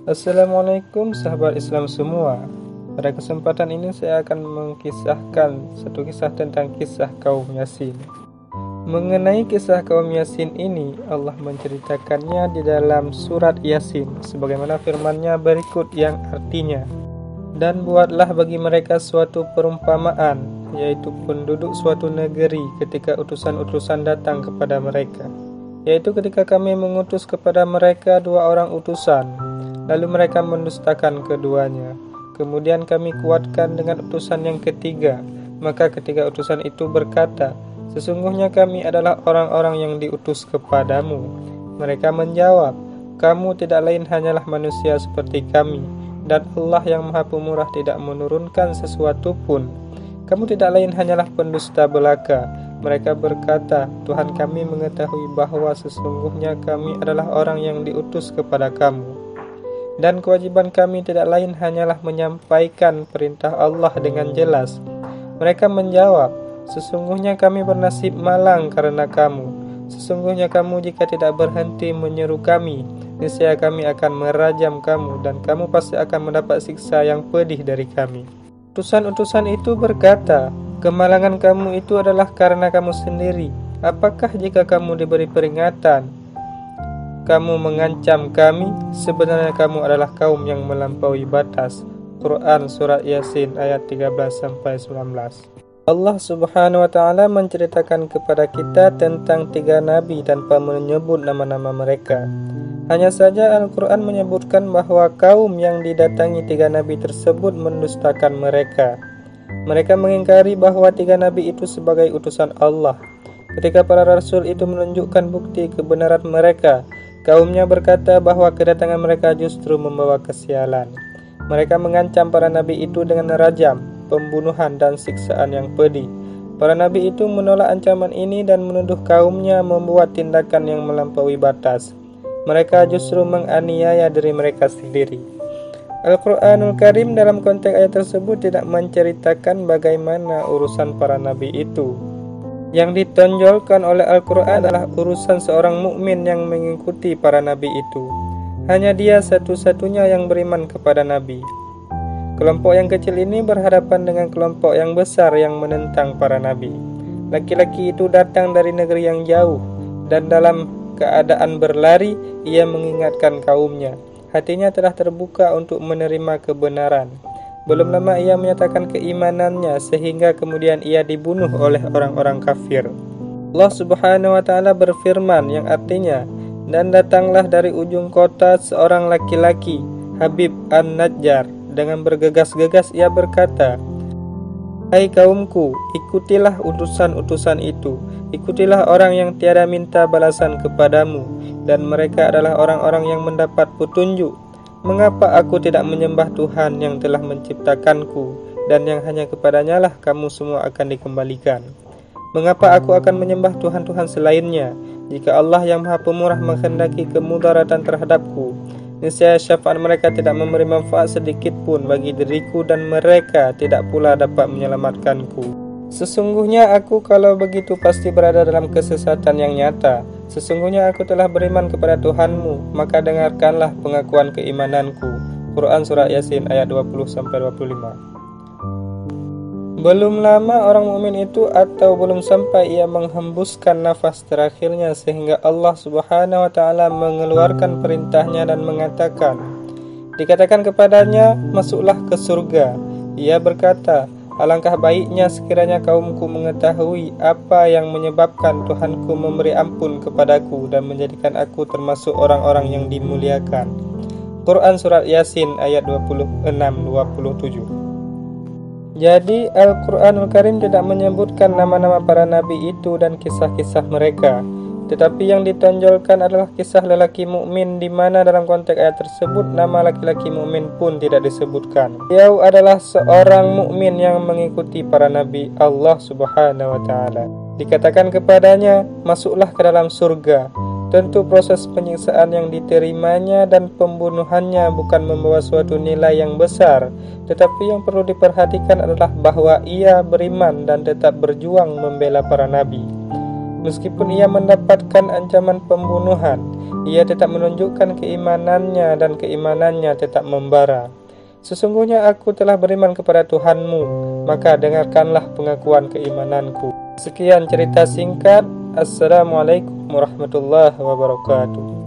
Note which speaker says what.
Speaker 1: Assalamualaikum sahabat Islam semua. Pada kesempatan ini saya akan mengisahkan satu kisah tentang kisah kaum Yasin. Mengenai kisah kaum Yasin ini, Allah menceritakannya di dalam surat Yasin sebagaimana firman-Nya berikut yang artinya, "Dan buatlah bagi mereka suatu perumpamaan, yaitu penduduk suatu negeri ketika utusan-utusan datang kepada mereka, yaitu ketika kami mengutus kepada mereka 2 orang utusan, lalu mereka mendustakan keduanya. Kemudian kami kuatkan dengan utusan yang ketiga. Maka ketiga utusan itu berkata, sesungguhnya kami adalah orang-orang yang diutus kepadamu. Mereka menjawab, kamu tidak lain hanyalah manusia seperti kami, dan Allah yang Maha Pemurah tidak menurunkan sesuatu pun. Kamu tidak lain hanyalah pendusta belaka. Mereka berkata, Tuhan kami mengetahui bahwa sesungguhnya kami adalah orang yang diutus kepada kamu. Dan kewajiban kami tidak lain hanyalah menyampaikan perintah Allah dengan jelas. Mereka menjawab, sesungguhnya kami bernasib malang karena kamu. Sesungguhnya kamu jika tidak berhenti menyeru kami, niscaya kami akan merajam kamu, dan kamu pasti akan mendapat siksa yang pedih dari kami. Utusan-utusan itu berkata, kemalangan kamu itu adalah karena kamu sendiri. Apakah jika kamu diberi peringatan, kamu mengancam kami? Sebenarnya kamu adalah kaum yang melampaui batas. Quran Surat Yasin ayat 13-19. Allah Subhanahu wa Ta'ala menceritakan kepada kita tentang 3 nabi tanpa menyebut nama-nama mereka. Hanya saja Al-Quran menyebutkan bahwa kaum yang didatangi 3 nabi tersebut mendustakan mereka. Mereka mengingkari bahwa 3 nabi itu sebagai utusan Allah. Ketika para rasul itu menunjukkan bukti kebenaran mereka, kaumnya berkata bahwa kedatangan mereka justru membawa kesialan. Mereka mengancam para nabi itu dengan rajam, pembunuhan, dan siksaan yang pedih. Para nabi itu menolak ancaman ini dan menuduh kaumnya membuat tindakan yang melampaui batas. Mereka justru menganiaya diri mereka sendiri. Al-Quranul Karim dalam konteks ayat tersebut tidak menceritakan bagaimana urusan para nabi itu. Yang ditonjolkan oleh Al-Quran adalah urusan seorang mukmin yang mengikuti para nabi itu. Hanya dia satu-satunya yang beriman kepada nabi. Kelompok yang kecil ini berhadapan dengan kelompok yang besar yang menentang para nabi. Laki-laki itu datang dari negeri yang jauh, dan dalam keadaan berlari, ia mengingatkan kaumnya. Hatinya telah terbuka untuk menerima kebenaran. Belum lama ia menyatakan keimanannya, sehingga kemudian ia dibunuh oleh orang-orang kafir. Allah Subhanahu wa Ta'ala berfirman yang artinya, dan datanglah dari ujung kota seorang laki-laki, Habib An-Najjar. Dengan bergegas-gegas ia berkata, hai kaumku, ikutilah utusan-utusan itu. Ikutilah orang yang tiada minta balasan kepadamu, dan mereka adalah orang-orang yang mendapat petunjuk. Mengapa aku tidak menyembah Tuhan yang telah menciptakanku, dan yang hanya kepadanya lah kamu semua akan dikembalikan? Mengapa aku akan menyembah Tuhan-Tuhan selainnya, jika Allah yang Maha Pemurah menghendaki kemudaratan terhadapku? Niscaya syafaat mereka tidak memberi manfaat sedikit pun bagi diriku, dan mereka tidak pula dapat menyelamatkanku. Sesungguhnya aku kalau begitu pasti berada dalam kesesatan yang nyata. Sesungguhnya aku telah beriman kepada Tuhanmu, maka dengarkanlah pengakuan keimananku. Quran Surat Yasin ayat 20-25. Belum lama orang mukmin itu, atau belum sampai ia menghembuskan nafas terakhirnya, sehingga Allah Subhanahu wa Ta'ala mengeluarkan perintahnya dan mengatakan, dikatakan kepadanya, masuklah ke surga. Ia berkata, alangkah baiknya sekiranya kaumku mengetahui apa yang menyebabkan Tuhanku memberi ampun kepadaku dan menjadikan aku termasuk orang-orang yang dimuliakan. Quran Surat Yasin ayat 26-27. Jadi Al-Quranul Karim tidak menyebutkan nama-nama para nabi itu dan kisah-kisah mereka, tetapi yang ditonjolkan adalah kisah lelaki mukmin, di mana dalam konteks ayat tersebut nama laki-laki mukmin pun tidak disebutkan. Dia adalah seorang mukmin yang mengikuti para nabi Allah Subhanahu wa Ta'ala. Dikatakan kepadanya, masuklah ke dalam surga. Tentu proses penyiksaan yang diterimanya dan pembunuhannya bukan membawa suatu nilai yang besar, tetapi yang perlu diperhatikan adalah bahwa ia beriman dan tetap berjuang membela para nabi. Meskipun ia mendapatkan ancaman pembunuhan, Ia tetap menunjukkan keimanannya dan keimanannya tetap membara. Sesungguhnya aku telah beriman kepada Tuhanmu, maka dengarkanlah pengakuan keimananku. Sekian cerita singkat. Assalamualaikum warahmatullahi wabarakatuh.